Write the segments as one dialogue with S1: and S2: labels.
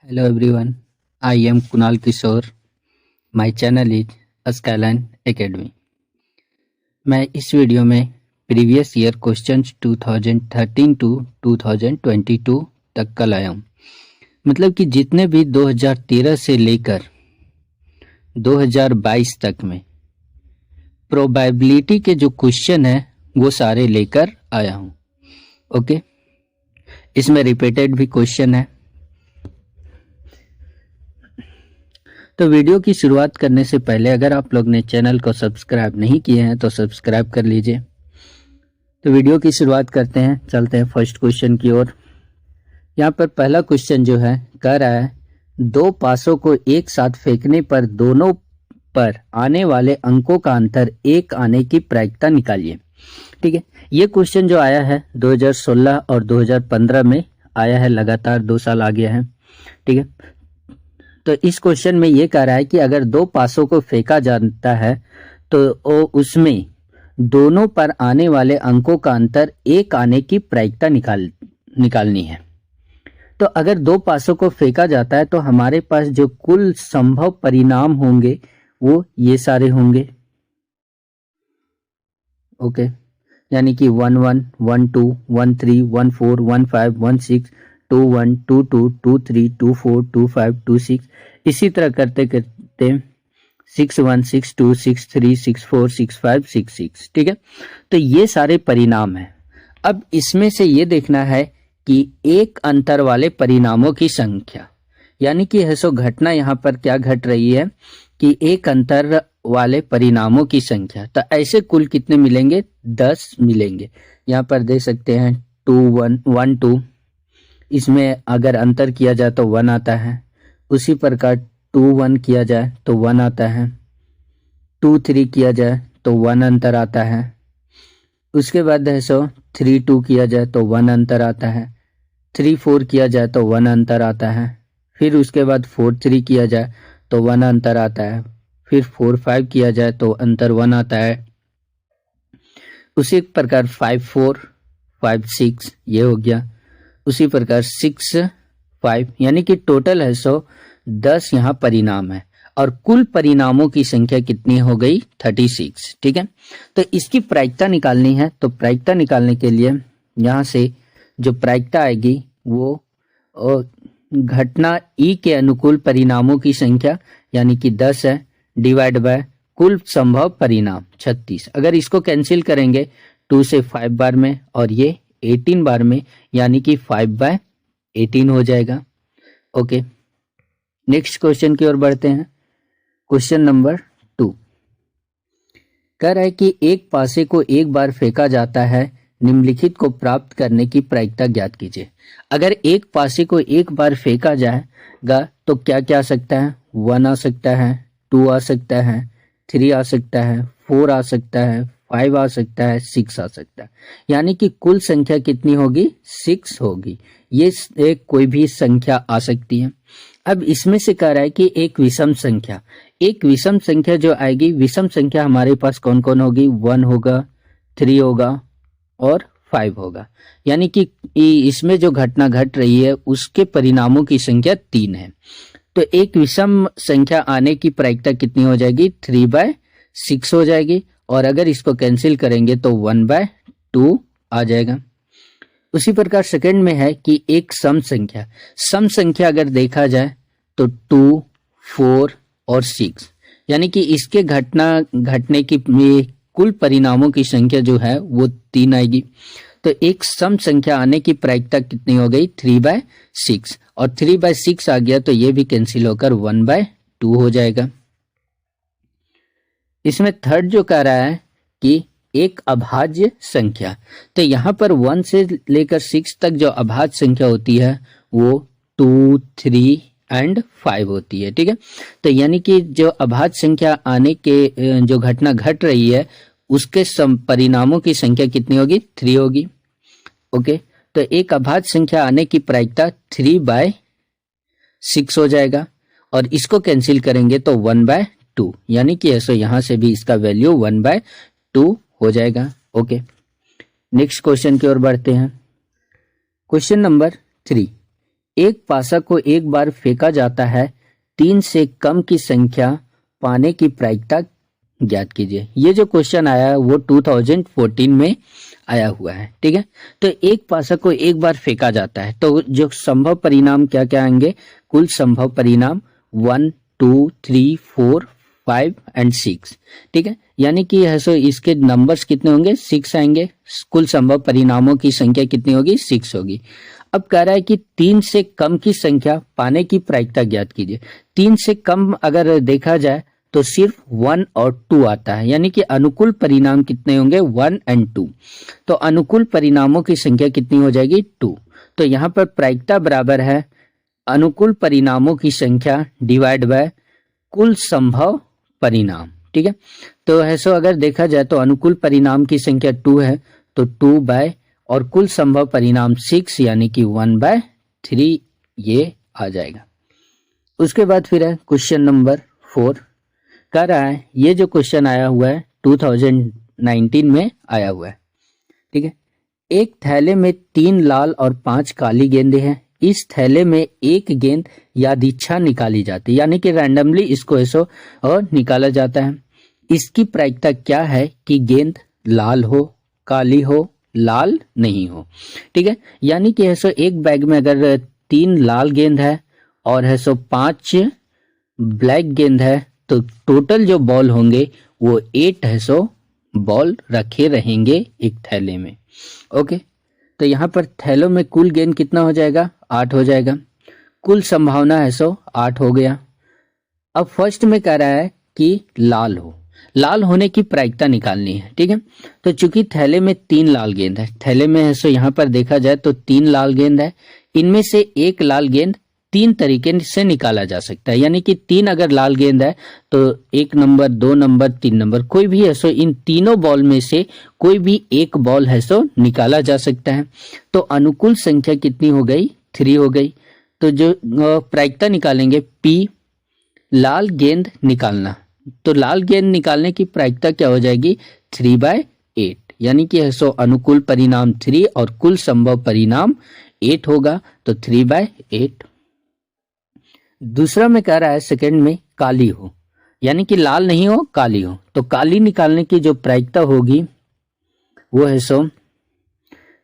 S1: Hello everyone, I am Kunal Kishore. My channel is Skyline Academy. मैं इस video में previous year questions 2013 to 2022 तक का लाया हूँ। मतलब कि जितने भी 2013 से लेकर 2022 तक में प्रोबेबिलिटी के जो क्वेश्चन है वो सारे लेकर आया हूँ। ओके, इसमें रिपीटेड भी क्वेश्चन है। तो वीडियो की शुरुआत करने से पहले अगर आप लोग ने चैनल को सब्सक्राइब नहीं किए हैं तो सब्सक्राइब कर लीजिए। तो वीडियो की शुरुआत करते हैं, चलते हैं फर्स्ट क्वेश्चन की ओर। यहाँ पर पहला क्वेश्चन जो है कह रहा है दो पासों को एक साथ फेंकने पर दोनों पर आने वाले अंकों का अंतर एक आने की प्रायिकता निकालिए। ठीक है, ये क्वेश्चन जो आया है 2016 और 2015 में आया है, लगातार 2 साल आ गया है। ठीक है, तो इस क्वेश्चन में ये कह रहा है कि अगर दो पासों को फेंका जाता है तो उसमें दोनों पर आने वाले अंकों का अंतर एक आने की प्रायिकता निकालनी है। तो अगर दो पासों को फेंका जाता है तो हमारे पास जो कुल संभव परिणाम होंगे वो ये सारे होंगे। ओके, यानी कि 1 1 1 2 1 3 1 4 1 5 1 6 2 1 2 2 2 3 2 4 2 5 2 6, इसी तरह करते करते 6 1 6 2 6 3 6 4 6 5 6 6। ठीक है, तो ये सारे परिणाम हैं। अब इसमें से ये देखना है कि एक अंतर वाले परिणामों की संख्या, यानी कि है सो घटना यहाँ पर क्या घट रही है कि एक अंतर वाले परिणामों की संख्या। तो ऐसे कुल कितने मिलेंगे? 10 मिलेंगे। यहाँ पर दे सकते हैं 2 1 1 2, इसमें अगर अंतर किया जाए तो 1 आता है। उसी प्रकार 2 1 किया जाए तो 1 आता है। 2 3 किया जाए तो 1 अंतर आता है। उसके बाद है सो 3 2 किया जाए तो 1 अंतर आता है। 3 4 किया जाए तो 1 अंतर आता है। फिर उसके बाद 4 3 किया जाए तो 1 अंतर आता है। फिर 4 5 किया जाए तो अंतर 1 आता है। उसी प्रकार 5 4 5 6 ये हो गया। उसी प्रकार 6 5, यानी कि टोटल है सो 10 यहाँ परिणाम है और कुल परिणामों की संख्या कितनी हो गई? 36। ठीक है, तो इसकी प्रायिकता निकालनी है। तो प्रायिकता निकालने के लिए यहाँ से जो प्रायिकता आएगी वो घटना ई के अनुकूल परिणामों की संख्या यानी कि 10 है, डिवाइड बाय कुल संभव परिणाम 36। अगर इसको कैंसिल करेंगे 2 से 5 बार में और ये 18 बार में, यानी कि 5/18 हो जाएगा। ओके, नेक्स्ट क्वेश्चन की ओर बढ़ते हैं। क्वेश्चन नंबर 2 कह रहा है कि एक पासे को एक बार फेंका जाता है, निम्नलिखित को प्राप्त करने की प्रायिकता ज्ञात कीजिए। अगर एक पासे को एक बार फेंका जाएगा तो क्या क्या आ सकता है? 1 आ सकता है, 2 आ सकता है, 3 आ सकता है, 4 आ सकता है, 5 आ सकता है, 6 आ सकता है, यानी कि कुल संख्या कितनी होगी? 6 होगी। ये एक कोई भी संख्या आ सकती है। अब इसमें से कह रहा है कि एक विषम संख्या, एक विषम संख्या जो आएगी, विषम संख्या हमारे पास कौन कौन होगी? 1 होगा, 3 होगा और 5 होगा, यानी कि इसमें जो घटना घट रही है उसके परिणामों की संख्या 3 है। तो एक विषम संख्या आने की प्रायिकता कितनी हो जाएगी? 3/6 हो जाएगी। और अगर इसको कैंसिल करेंगे तो 1/2 आ जाएगा। उसी प्रकार सेकंड में है कि एक सम संख्या, सम संख्या अगर देखा जाए तो 2 4 और 6, यानी कि इसके घटने की कुल परिणामों की संख्या जो है वो 3 आएगी। तो एक सम संख्या आने की प्रायिकता कितनी हो गई? 3/6, और 3/6 आ गया तो ये भी कैंसिल होकर 1/2 हो जाएगा। इसमें थर्ड जो कह रहा है कि एक अभाज्य संख्या, तो यहाँ पर 1 से लेकर 6 तक जो अभाज्य संख्या होती है वो 2 3 एंड 5 होती है। ठीक है, तो यानी कि जो अभाज्य संख्या आने के जो घटना घट रही है उसके परिणामों की संख्या कितनी होगी? 3 होगी। ओके, तो एक अभाज्य संख्या आने की प्रायिकता 3/6 हो जाएगा और इसको कैंसिल करेंगे तो 1/2, यानी कि ऐसा यहाँ से भी इसका वैल्यू 1/2 हो जाएगा। ओके, नेक्स्ट क्वेश्चन की ओर बढ़ते हैं। क्वेश्चन नंबर 3 एक पासा को एक बार फेंका जाता है, 3 से कम की संख्या पाने की प्रायिकता ज्ञात कीजिए। ये जो क्वेश्चन आया है वो 2014 में आया हुआ है, ठीक है। तो एक पासा को एक बार फेंका जाता है, तो जो संभव परिणाम क्या क्या आएंगे, कुल संभव परिणाम 1 2 3 4 5 एंड 6, ठीक है। यानी कि है सो इसके नंबर्स कितने होंगे, 6 आएंगे। कुल संभव परिणामों की संख्या कितनी होगी, 6 होगी। अब कह रहा है कि 3 से कम की संख्या पाने की प्रायिकता ज्ञात कीजिए। 3 से कम अगर देखा जाए तो सिर्फ 1 और 2 आता है, यानी कि अनुकूल परिणाम कितने होंगे, 1 एंड 2। तो अनुकूल परिणामों की संख्या कितनी हो जाएगी, 2। तो यहाँ पर प्रायिकता बराबर है अनुकूल परिणामों की संख्या डिवाइड बाय कुल संभव परिणाम, ठीक है। तो है सो अगर देखा जाए तो अनुकूल परिणाम की संख्या 2 है, तो 2 बाय और कुल संभव परिणाम 6 यानी कि 1/3 ये आ जाएगा। उसके बाद फिर है क्वेश्चन नंबर 4। कह रहा है ये जो क्वेश्चन आया हुआ है 2019 में आया हुआ है, ठीक है। एक थैले में 3 लाल और 5 काली गेंदें हैं। इस थैले में एक गेंद यादृच्छा निकाली जाती है, यानी कि रैंडमली इसको ऐसो और निकाला जाता है। इसकी प्रायिकता क्या है कि गेंद लाल हो, काली हो, लाल नहीं हो, ठीक है। यानी कि ऐसो एक बैग में अगर 3 लाल गेंद है और है सो 5 ब्लैक गेंद है, तो टोटल जो बॉल होंगे वो 8 है सो बॉल रखे रहेंगे एक थैले में, ओके। तो यहाँ पर थैलों में कुल गेंद कितना हो जाएगा, 8 हो जाएगा। कुल संभावना है सो 8 हो गया। अब फर्स्ट में कह रहा है कि लाल हो, लाल होने की प्रायिकता निकालनी है, ठीक है। तो चूंकि थैले में 3 लाल गेंद है, थैले में है सो यहाँ पर देखा जाए तो 3 लाल गेंद है, इनमें से एक लाल गेंद 3 तरीके से निकाला जा सकता है। यानी कि 3 अगर लाल गेंद है तो 1 नंबर, 2 नंबर, 3 नंबर, कोई भी है सो इन तीनों बॉल में से कोई भी एक बॉल है सो निकाला जा सकता है। तो अनुकूल संख्या कितनी हो गई, 3 हो गई। तो जो प्रायिकता निकालेंगे पी लाल गेंद निकालना, तो लाल गेंद निकालने की प्रायिकता क्या हो जाएगी, 3/8, यानी कि है सो अनुकूल परिणाम 3 और कुल संभव परिणाम 8 होगा, तो 3/8। दूसरा में कह रहा है सेकंड में काली हो, यानी कि लाल नहीं हो, काली हो। तो काली निकालने की जो प्रायिकता होगी वो है सो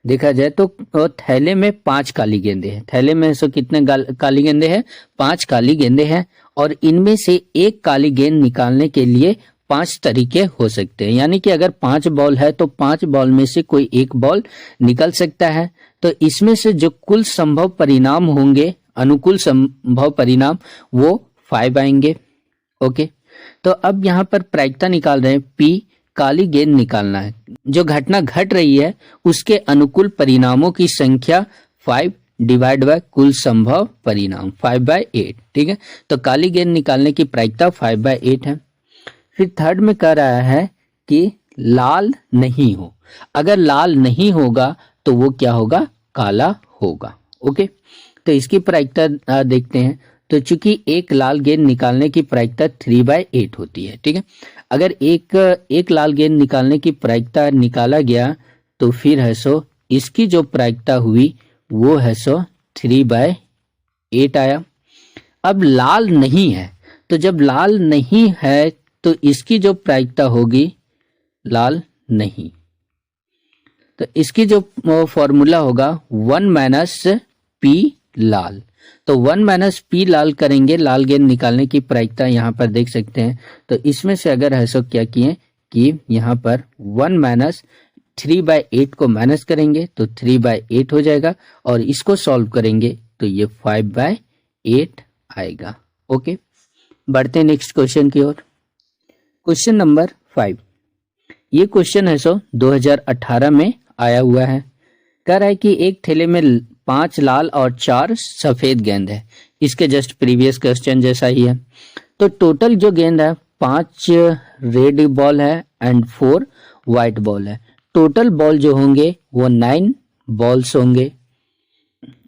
S1: देखा जाए तो थैले में 5 काली गेंदें हैं। थैले में सो कितने काली गेंदें हैं, 5 काली गेंदें हैं, और इनमें से एक काली गेंद निकालने के लिए 5 तरीके हो सकते हैं। यानी कि अगर 5 बॉल है तो 5 बॉल में से कोई एक बॉल निकल सकता है। तो इसमें से जो कुल संभव परिणाम होंगे, अनुकूल संभव परिणाम, वो 5 आएंगे, ओके। तो अब यहाँ पर प्रायिकता निकाल रहे हैं पी काली गेंद निकालना है। जो घटना घट रही है उसके अनुकूल परिणामों की संख्या 5 डिवाइड बाय कुल संभव परिणाम 5/8, ठीक है। तो काली गेंद निकालने की प्रायिकता 5/8 है। फिर थर्ड में कह रहा है कि लाल नहीं हो, अगर लाल नहीं होगा तो वो क्या होगा, काला होगा, ओके। तो इसकी प्रायिकता देखते हैं। तो चूंकि एक लाल गेंद निकालने की प्रायिकता 3/8 होती है, ठीक है। अगर एक लाल गेंद निकालने की प्रायिकता निकाला गया तो फिर है सो इसकी जो प्रायिकता हुई वो है सो 3/8 आया। अब लाल नहीं है, तो जब लाल नहीं है तो इसकी जो प्रायिकता होगी लाल नहीं, तो इसकी जो फॉर्मूला होगा 1 - पी लाल। तो 1 - पी लाल करेंगे लाल गेंद निकालने की प्रायिकता यहाँ पर देख सकते हैं। तो इसमें से अगर है सो क्या किए कि यहाँ पर 1 - 3/8 को माइनस करेंगे तो 3/8 हो जाएगा, और इसको सॉल्व करेंगे तो ये 5/8 आएगा, ओके। बढ़ते हैं नेक्स्ट क्वेश्चन की ओर। Question number 5। ये क्वेश्चन है सो 2018 में आया हुआ है। कह रहा है कि एक थैले में 5 लाल और 4 सफेद गेंद है। इसके जस्ट प्रीवियस क्वेश्चन जैसा ही है। तो टोटल जो गेंद है 5 रेड बॉल है एंड 4 व्हाइट बॉल है। टोटल बॉल जो होंगे वो 9 बॉल्स होंगे।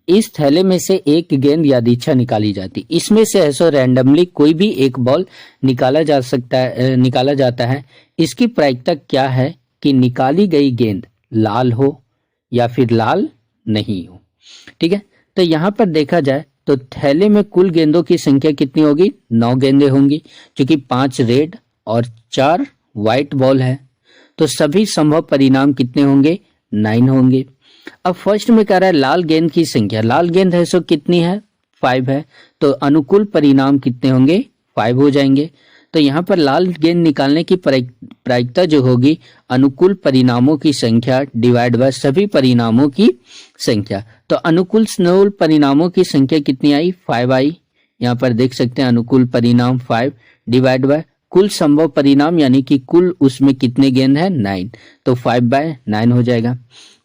S1: इस थैले में से एक गेंद यादृच्छा निकाली जाती, इसमें से ऐसा रैंडमली कोई भी एक बॉल निकाला जाता है। इसकी प्रायिकता क्या है कि निकाली गई गेंद लाल हो या फिर लाल नहीं हो, ठीक है। तो यहाँ पर देखा जाए तो थैले में कुल गेंदों की संख्या कितनी होगी? 9 गेंदें होंगी, क्योंकि 5 रेड और 4 व्हाइट बॉल है। तो सभी संभव परिणाम कितने होंगे? 9 होंगे। अब फर्स्ट में कह रहा है लाल गेंद की संख्या, लाल गेंद है सो कितनी है? 5 है। तो अनुकूल परिणाम कितने होंगे? 5 हो जाएंगे। तो यहाँ पर लाल गेंद निकालने की प्रायिकता जो होगी अनुकूल परिणामों की संख्या डिवाइड बाय सभी परिणामों की संख्या। तो अनुकूल परिणामों की संख्या कितनी आई? 5 आई। यहाँ पर देख सकते हैं अनुकूल परिणाम 5 डिवाइड बाय कुल संभव परिणाम, यानी कि कुल उसमें कितने गेंद है? 9। तो 5/9 हो जाएगा।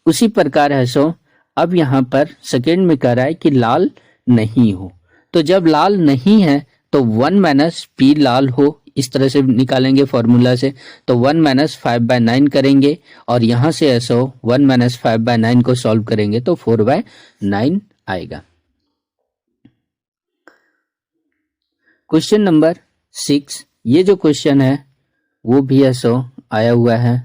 S1: उसी प्रकार है सो अब यहाँ पर सेकेंड में कह रहा है कि लाल नहीं हो। तो जब लाल नहीं है तो 1 - p लाल हो, इस तरह से निकालेंगे फॉर्मूला से। तो 1 - 5/9 करेंगे और यहाँ से ऐसो 1 - 5/9 को सॉल्व करेंगे तो 4/9 आएगा। क्वेश्चन नंबर 6, ये जो क्वेश्चन है वो भी ऐसो आया हुआ है।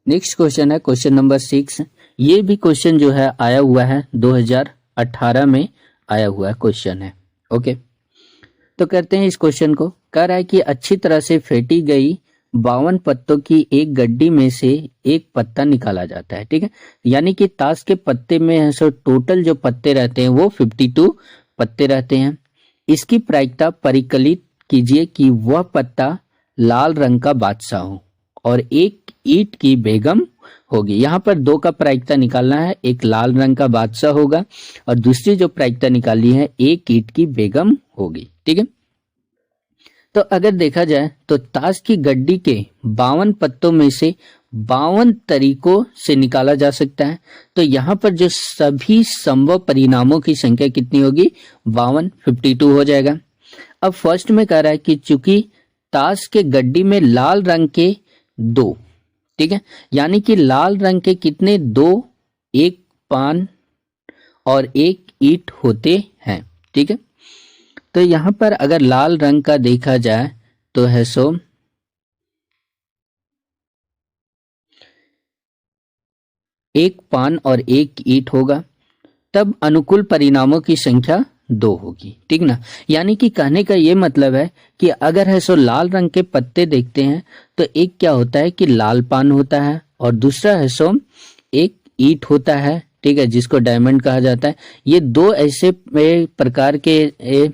S1: नेक्स्ट क्वेश्चन है क्वेश्चन नंबर 6। ये भी क्वेश्चन जो है आया हुआ है 2018 में आया हुआ क्वेश्चन है। ओके, तो करते हैं इस क्वेश्चन को। कह रहा है कि अच्छी तरह से फेंटी गई 52 पत्तों की एक गड्डी में से एक पत्ता निकाला जाता है। ठीक है, यानी कि ताश के पत्ते में है सो टोटल जो पत्ते रहते हैं वो 52 पत्ते रहते हैं। इसकी प्रायिकता परिकलित कीजिए कि वह पत्ता लाल रंग का बादशाह हो और एक ईंट की बेगम होगी। यहाँ पर 2 का प्रायिकता निकालना है, एक लाल रंग का बादशाह होगा और दूसरी जो प्रायिकता निकाली है एक ईंट की बेगम होगी। ठीक है, तो अगर देखा जाए तो ताश की गड्डी के 52 पत्तों में से 52 तरीकों से निकाला जा सकता है। तो यहाँ पर जो सभी संभव परिणामों की संख्या कितनी होगी? 52, 52 हो जाएगा। अब फर्स्ट में कह रहा है कि चूंकि ताश के गड्डी में लाल रंग के 2, ठीक है, यानी कि लाल रंग के कितने? 2, एक पान और एक ईंट होते हैं। ठीक है, तो यहां पर अगर लाल रंग का देखा जाए तो है सो एक पान और एक ईंट होगा, तब अनुकूल परिणामों की संख्या 2 होगी। ठीक ना, यानी कि कहने का ये मतलब है कि अगर है सो लाल रंग के पत्ते देखते हैं तो एक क्या होता है कि लाल पान होता है और दूसरा है सो एक ईंट होता है। ठीक है, जिसको डायमंड कहा जाता है। ये 2 ऐसे प्रकार के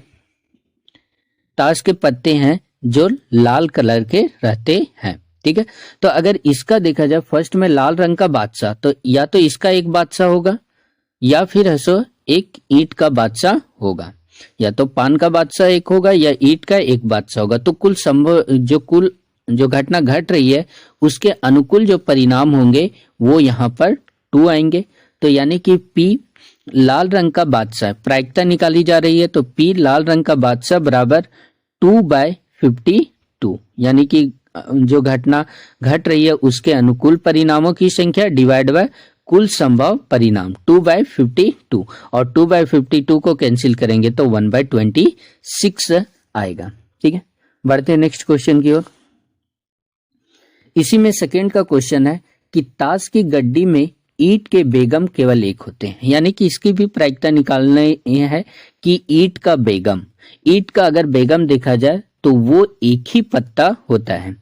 S1: ताश के पत्ते हैं जो लाल कलर के रहते हैं। ठीक है, तो अगर इसका देखा जाए फर्स्ट में लाल रंग का बादशाह, तो या तो इसका एक बादशाह होगा या फिर है सो एक ईंट का बादशाह होगा, या तो पान का बादशाह एक होगा या ईंट का एक बादशाह होगा। तो कुल जो घटना घट रही है उसके अनुकूल जो परिणाम होंगे वो यहाँ पर 2 आएंगे। तो यानी कि P लाल रंग का बादशाह, प्रायिकता निकाली जा रही है तो P लाल रंग का बादशाह बराबर 2/52, यानी कि जो घटना घट रही है उसके अनुकूल परिणामों की संख्या डिवाइड बाय कुल संभव परिणाम 2/52, और 2/52 को कैंसिल करेंगे तो 1/26 आएगा। ठीक है, बढ़ते हैं नेक्स्ट क्वेश्चन की ओर। इसी में सेकेंड का क्वेश्चन है कि ताश की गड्डी में ईंट के बेगम केवल एक होते हैं, यानी कि इसकी भी प्रायिकता निकालने है कि ईंट का बेगम, ईंट का अगर बेगम देखा जाए तो वो एक ही पत्ता होता है,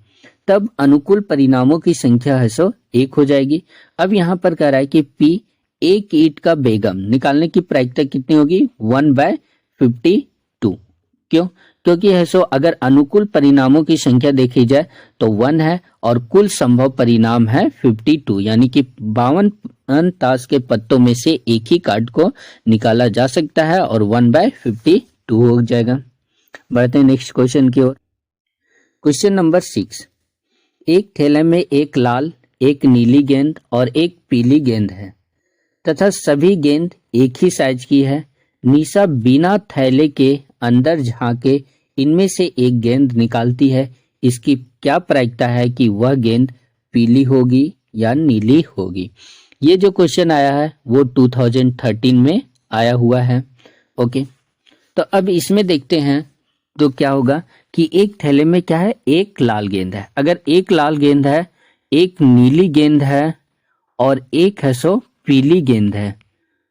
S1: तब अनुकूल परिणामों की संख्या है सो 1 हो जाएगी। अब यहाँ पर कह रहा है कि P एक ईंट का बेगम निकालने की प्रायिकता कितनी होगी? 1/52। क्यों? क्योंकि है सो अगर अनुकूल परिणामों की संख्या देखी जाए तो 1 है और कुल संभव परिणाम है 52, यानी कि 52 ताश के पत्तों में से एक ही कार्ड को निकाला जा सकता है और 1/52 हो जाएगा। बढ़ते हैं नेक्स्ट क्वेश्चन की ओर। क्वेश्चन नंबर 6, एक थैले में एक लाल, एक नीली गेंद और एक पीली गेंद है तथा सभी गेंद एक ही साइज की है। निशा बिना थैले के अंदर झांके इनमें से एक गेंद निकालती है। इसकी क्या प्रायिकता है कि वह गेंद पीली होगी या नीली होगी? ये जो क्वेश्चन आया है वो 2013 में आया हुआ है। ओके, तो अब इसमें देखते हैं तो क्या होगा कि एक थैले में क्या है? एक लाल गेंद है। अगर एक लाल गेंद है, एक नीली गेंद है और एक है सो पीली गेंद है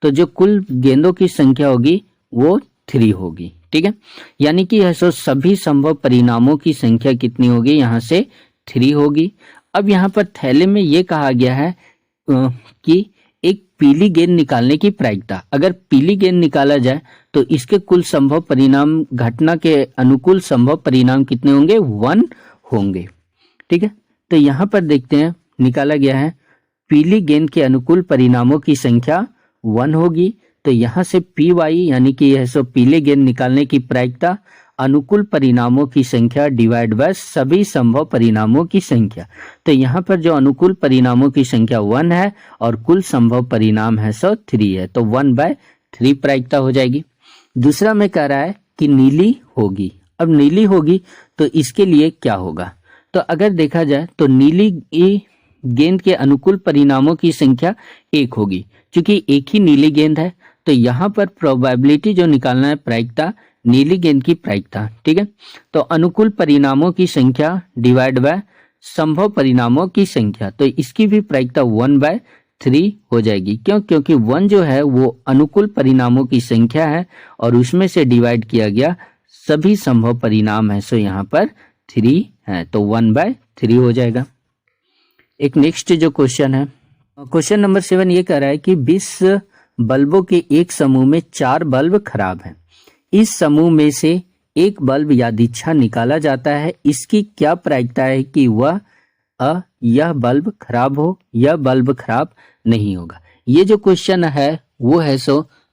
S1: तो जो कुल गेंदों की संख्या होगी वो 3 होगी। ठीक है, यानी कि यह सभी संभव परिणामों की संख्या कितनी होगी, यहाँ से 3 होगी। अब यहाँ पर थैले में ये कहा गया है कि एक पीली गेंद निकालने की प्रायिकता, अगर पीली गेंद निकाला जाए तो इसके कुल संभव परिणाम, घटना के अनुकूल संभव परिणाम कितने होंगे, 1 होंगे। ठीक है, तो यहाँ पर देखते हैं निकाला गया है पीली गेंद के अनुकूल परिणामों की संख्या 1 होगी। तो यहाँ से PY यानी कि यह पीले गेंद निकालने की प्रायिकता अनुकूल परिणामों की संख्या डिवाइड बाय सभी संभव परिणामों की संख्या। तो यहाँ पर जो अनुकूल परिणामों की संख्या 1 है और कुल संभव परिणाम है 3 है, तो 1/3 प्रायिकता हो जाएगी। दूसरा में कह रहा है कि नीली होगी। अब नीली होगी तो इसके लिए क्या होगा, तो अगर देखा जाए तो नीली गेंद के अनुकूल परिणामों की संख्या 1 होगी। क्योंकि एक ही नीली गेंद है तो यहाँ पर प्रोबेबिलिटी जो निकालना है प्रायिकता, नीली गेंद की प्रायिकता। ठीक है, तो अनुकूल परिणामों की संख्या डिवाइड बाय संभव परिणामों की संख्या, तो इसकी भी प्रायिकता 1/3 हो जाएगी। क्यों, क्योंकि 1 जो है वो अनुकूल परिणामों की संख्या है और उसमें से डिवाइड किया गया सभी संभव परिणाम है, सो यहाँ पर 3 है, तो 1/3 हो जाएगा। एक नेक्स्ट जो क्वेश्चन है, क्वेश्चन नंबर 7 ये कह रहा है कि 20 बल्बों के एक समूह में 4 बल्ब खराब हैं। इस समूह में से एक बल्ब यादृच्छा निकाला जाता है, इसकी क्या प्रायिकता है कि वह यह बल्ब खराब हो, यह बल्ब खराब नहीं होगा। ये जो क्वेश्चन है वो है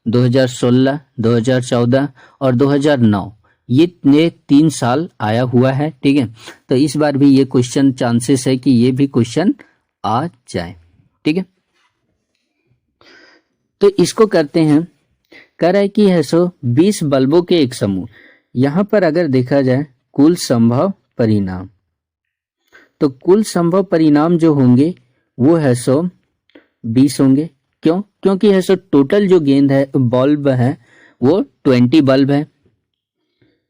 S1: 2016, 2014 और 2009, ये 3 साल आया हुआ है। ठीक है, तो इस बार भी ये क्वेश्चन चांसेस है कि ये भी क्वेश्चन आ जाए। ठीक है, तो इसको करते हैं, कह रहा है कि है 20 बल्बों के एक समूह। यहां पर अगर देखा जाए कुल संभव परिणाम, तो कुल संभव परिणाम जो होंगे वो है 20 होंगे। क्यों, क्योंकि है टोटल जो गेंद है बल्ब है वो 20 बल्ब है।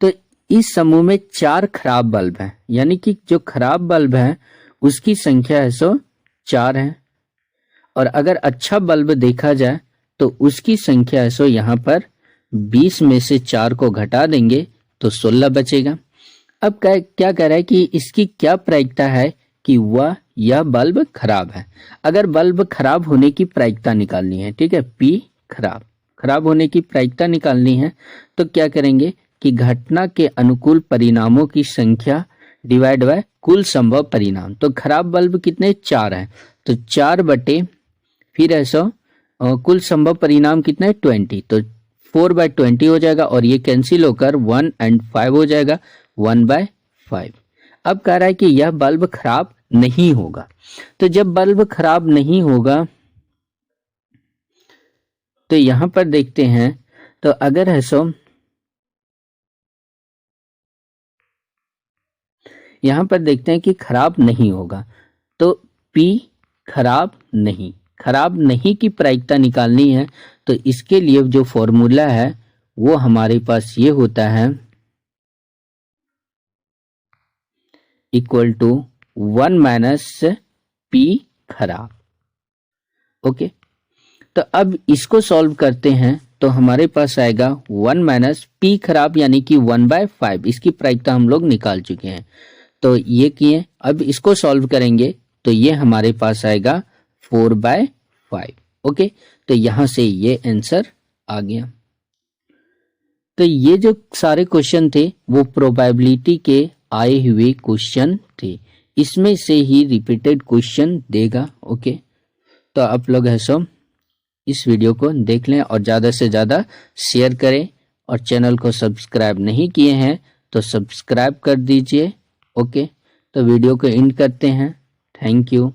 S1: तो इस समूह में 4 खराब बल्ब है, यानी कि जो खराब बल्ब है उसकी संख्या है 4 है। और अगर अच्छा बल्ब देखा जाए तो उसकी संख्या है यहाँ पर 20 में से 4 को घटा देंगे तो 16 बचेगा। अब क्या कह रहा है कि इसकी क्या प्रायिकता है कि वह यह बल्ब खराब है। अगर बल्ब खराब होने की प्रायिकता निकालनी है, ठीक है, P खराब होने की प्रायिकता निकालनी है, तो क्या करेंगे कि घटना के अनुकूल परिणामों की संख्या डिवाइड बाय कुल संभव परिणाम। तो खराब बल्ब कितने, 4 है, तो 4 बटे फिर ऐसा कुल संभव परिणाम कितने 20, तो 4/20 हो जाएगा और ये कैंसिल होकर 1 और 5 हो जाएगा, 1/5। अब कह रहा है कि यह बल्ब खराब नहीं होगा। तो जब बल्ब खराब नहीं होगा तो यहां पर देखते हैं, तो अगर है यहां पर देखते हैं कि खराब नहीं होगा, तो P खराब नहीं की प्रायिकता निकालनी है। तो इसके लिए जो फॉर्मूला है वो हमारे पास ये होता है इक्वल टू 1 - P खराब। ओके, तो अब इसको सॉल्व करते हैं तो हमारे पास आएगा 1 - P खराब यानी कि 1/5, इसकी प्रायिकता हम लोग निकाल चुके हैं। तो ये किए, अब इसको सॉल्व करेंगे तो ये हमारे पास आएगा 4/5। ओके, तो यहां से ये आंसर आ गया। तो ये जो सारे क्वेश्चन थे वो प्रोबेबिलिटी के आए हुए क्वेश्चन थे, इसमें से ही रिपीटेड क्वेश्चन देगा। ओके, तो आप लोग है इस वीडियो को देख लें और ज़्यादा से ज़्यादा शेयर करें, और चैनल को सब्सक्राइब नहीं किए हैं तो सब्सक्राइब कर दीजिए। ओके, तो वीडियो को एंड करते हैं। Thank you.